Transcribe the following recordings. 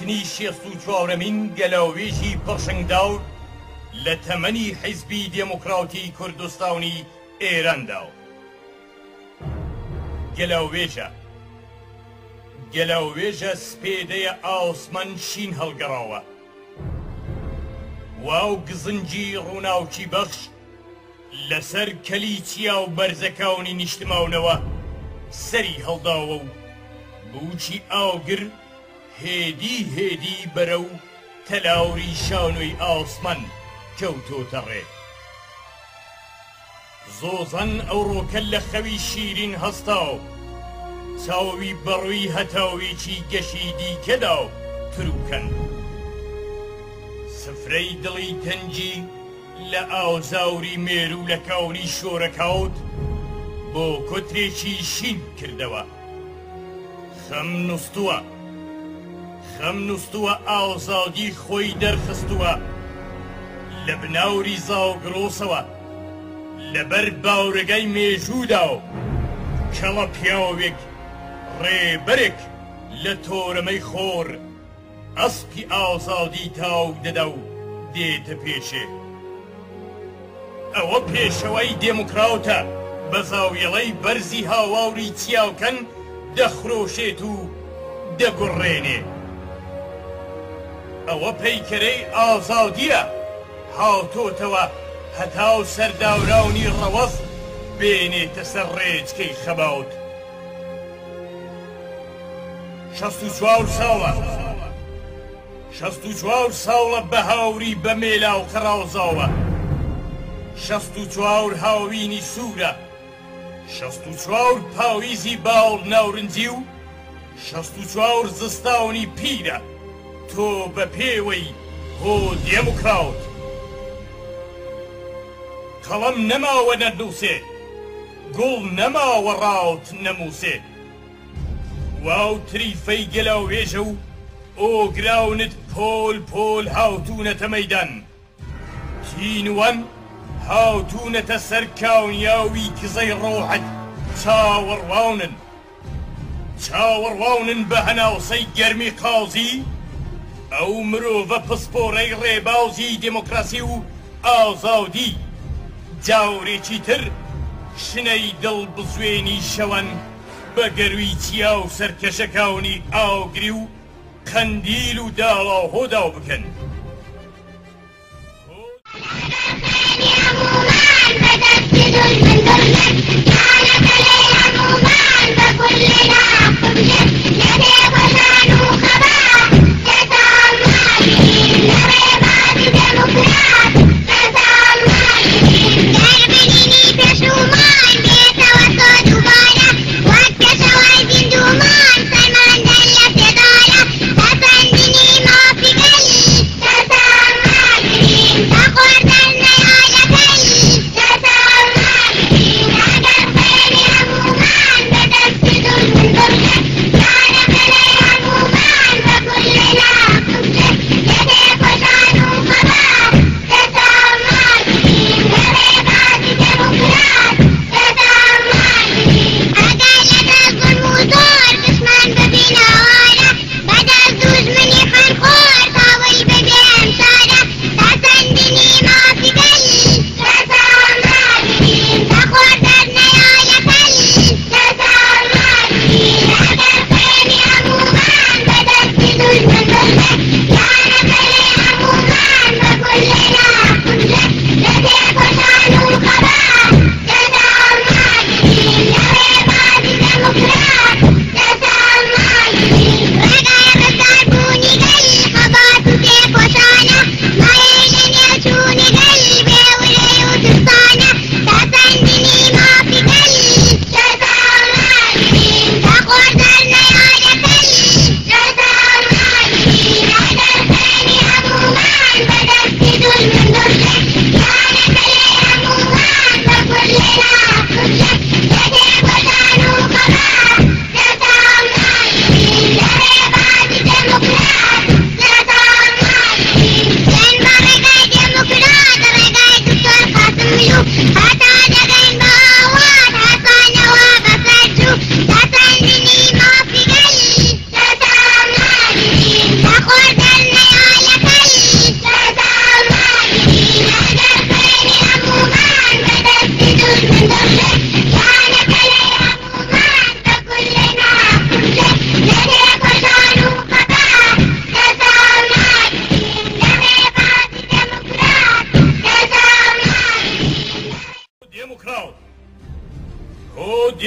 داهاتنی 64مین گەلاوێژی پڕشنگداو لە تەمەنی حیزبی دێموکراتی کوردستانی ئێراندا. گەلاوێژە سپێدەیە ئاسمان شین هەڵگەڕاوە. واو گزنجی ڕووناوکی بەخش لەسەر کەلیچیا و بەرزەکانی نیشتماونەوە سەری هەڵداوە و بووچی ئاوگر هێدی هێدی بەرە و تەلاوری شانۆی ئاسمان کەوتۆتە ڕێ. زۆزەن ئەوڕۆکە لە خەوی شیرین هەستاو چاوی بەڕووی هەتاوێکی گەشی دیکەدا و تروکەن. سفرەی دڵی تەنجی لە ئاوزاوری مێرو لە کاوری شۆرەکاوت بۆ کۆترێکی شین کردەوە. خەم نووسووە ئازادی خۆی دەرخستووە لە بناوری زاوگرۆسەوە لەبەر باورەگەی مێژوودا و کەڵە پیاوێک ڕێبەرێک لە تۆرەمەی خۆر ئەسپی ئازادی تاو دەدا و دێتە پێشێ. ئەوە پێشەوەی دێموکراوتە بە زاویەڵەی بەرزی هاواوری چیاوکەن دەخرۆشێت و دەگوڕێنێ. ئەوە پەیکەرەی ئازادیە هاوتۆتەوە هەتاو سەرداوراونی ڕەوەز بێنێتە سەر ڕێچکەی خەباوت. 64 ساڵە بە هاوری بە مێلاو قەراوزاوە. 64 هاوینی سوورە. 64 پاویزی باوڵ ناورنجی و 64 زستاونی پیرە تۆ بە پێوەی هۆ دێموکراوت. قەڵەم نەماوە نەنووسێ گوڵ نەماوە ڕاوت نەمووسێ. واو تریفەی گەلاوێژە و ئۆگراونت پۆل پۆل هاوتونەتە مەیدان. تینوان هاوتونەتە سەر کاونیاوی کزەی ڕۆحەت چاوەڕواونن بە هەناوسەی گەرمی قازی ئەو مرۆڤە پسپۆرەی ڕێبازی دێمۆکراسی و ئازادی. جاورێکی تر شنەی دڵ بزوێنی شەوەن بە گەروی چیا و سەرکەشەکاونی ئاوگری و قەندیل و داڵا هۆداو بکەن.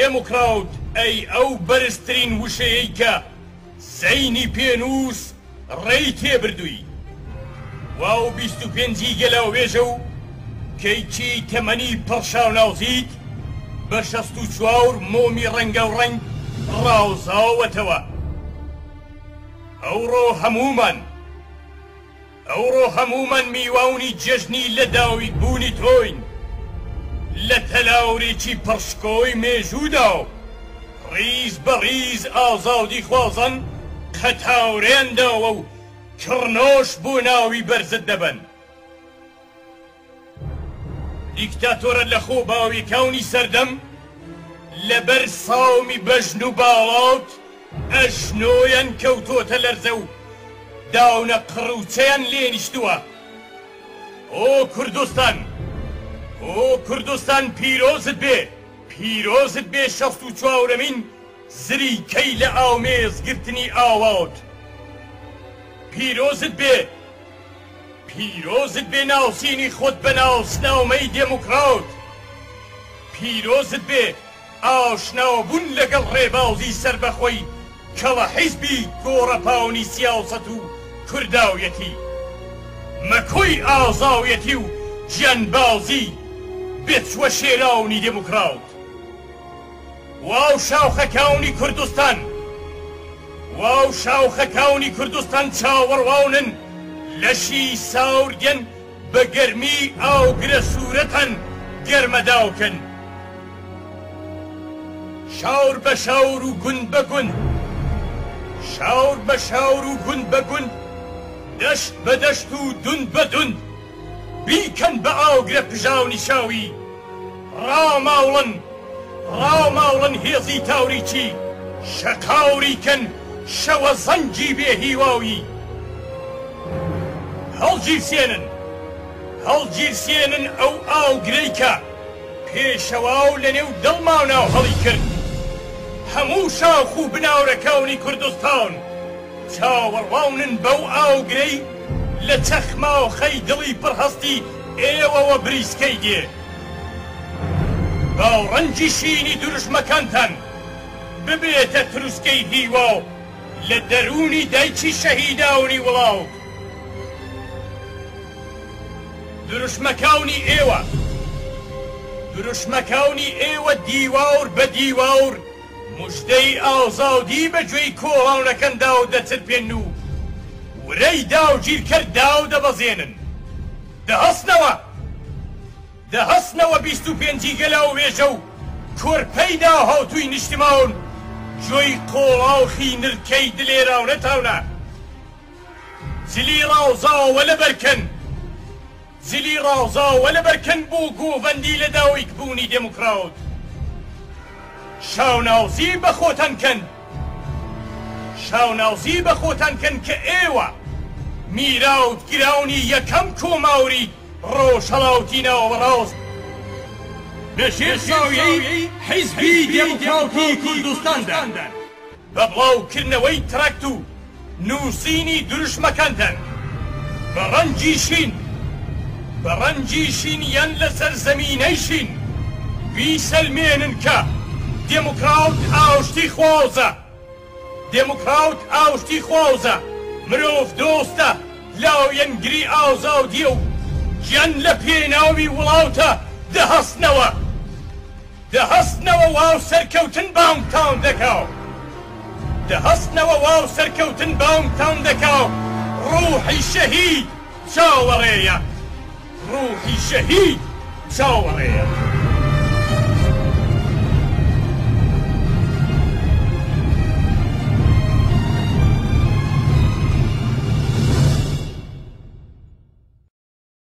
ديمقراط أي أو برسترين وشيكا زيني بينوس ريتي بردوي واو بيستو بينزي قلاو بيجو كيتشي تمني برشاو ناوزيت بشستو شواور مومي رنگاو رنگ راوزاو وتوا أورو هموما ميواوني ججني لداوي بوني توين لتلاوريچی پرشکۆی مێژوودا و ڕیز بە ڕیز ئازادی خوازن قەتاورێنداوە و کڕنۆش بۆ ناوی بەرزت دەبن دیکتاتۆرە لە خۆ باوێکاونی سەردەم لەبەر ساومی بەژن و باڵاوت ئەژنۆیان کەوتۆتە لەرزە و داونە قڕوچەیان لێنیشتووە ئۆ کوردستان او کردستان پیرۆزت بێ 64مین زری کەی لە ئاومێزگرتنی ئاوات پیرۆزت بێ ناوسینی خۆت بە ناوسناومەی دێموکرات پیرۆزت بێ ئاشناوبوون لەگەڵ ڕێبازی سەربەخۆی کەڵە حیزبی گۆڕەپاونی سیاسەت و کورداویەتی مەکۆی ئازاویەتی و گیانبازی بێتچوە شێراونی دێموکرات واو شاوخەکاونی کوردستان چاوەڕواونن لەشی ساورگەن بە گەرمی ئاوگرە سوورەتەن گەرمەداوکەن شاور بە شاور و گوند بە گوند دەشت بە دەشت و دوند بە دوند بیکەن بە ئاوگرە پژاونی شاوی ڕاماوڵن هێزی تاوریچی شەقاوریکەن شەوە زەنگی بێ هیواوی هەڵگیرسێنن ئەو ئاوگرەی کە پێشەواو لە نێو دڵماناو هەڵی کرد هەموو شاخ و بناورەکەونی کوردستان چاوەڕواونن بەو ئاوگرەی لە چەخما و خەی دڵی پڕهەستی ئێوەوە بریسکەی دێ باوڕەنگی شینی دروشمەکانتان ببێتە تروسکەی هیوا و لە دەرونی دایکی شەهیداونی وڵاو دروشمەکاونی ئێوە دیواور بە دیواور موژدەی ئازادی بەگوێی کۆڵاونەکەندا و دەچرپێن و ورەی داوگیرکەر داو دەبەزێنن دەهەستنەوە 25 گەلاو وێژە و کۆرپەیدا هاتووی نیشتیماون جۆی قۆڵاوخی نرکەی دلێراونە تاونە زلی ڕاوزاوە لەبەرکەن بۆ گۆڤەندی لە داویک بوونی دێموکرات شاوناوزی بە خۆتان کەن کە ئێوە میراوت گراونی یەکەم کۆماوری ڕۆژهەڵاوتینەوە بەڕاست لە شێرشاویەی حیزبی دێموکراتی کوردستاندا بە بڵاوکردنەوەی تراکت و نووسینی دروشمەکاندان بە ڕەنگی شین یان لەسەر زەمینەی شین بیسەلمێنن کە دێموکرات ئاشتی خوازە مرۆڤ دۆستە لاوێنگری ئازادیە و گیان لە پێناوی وڵاتە دەهەستنەوە واو سەرکەوتن باوم دەکاو ڕوحی شەهید چاوەڕێیە